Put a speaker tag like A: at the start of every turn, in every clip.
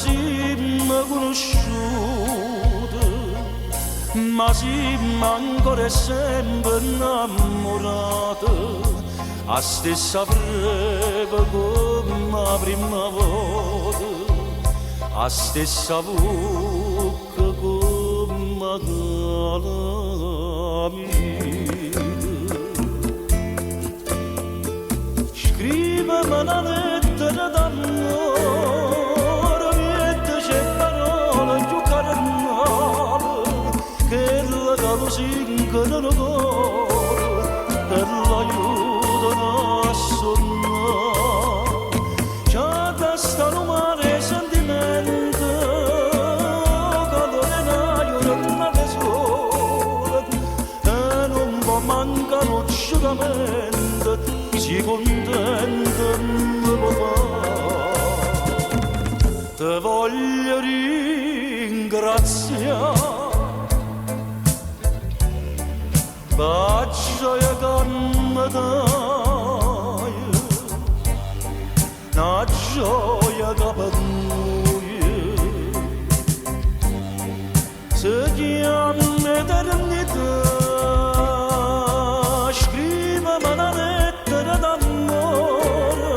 A: così conosciuto, ma siamo ancora sempre innamorati, a stessa prega come la prima volta, a stessa bocca come la calamita. Scrivimi una lettera d'amore, mettici parole più carnali, che la calusinca nel cuore, per l'aiutano a sonnare. C'è questa umane sentimento, che non è una sola, e non può mancare assolutamente, si contenta papà. Te voglio ringraziare, la gioia che mi dai, una gioia che per noi si chiama eternità. Scrivimi una lettera d'amore,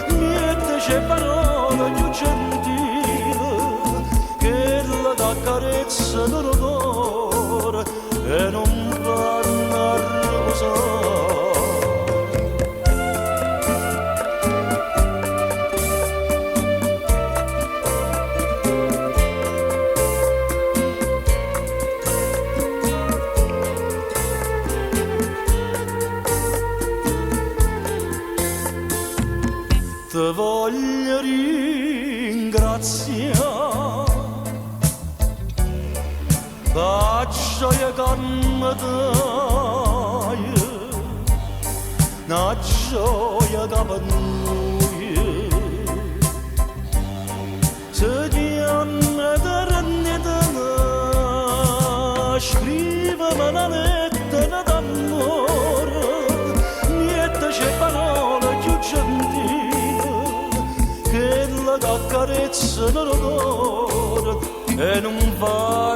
A: mettici parole più gentili, che la t'accarezza nel cuore e non vanno a riposare. Te voglio ringraziare, la gioia che mi dai, una gioia che per noi si chiama eternità. Scrivimi una lettera d'amore, mettici parole più gentili, che la t'accarezza nel cuore e non fa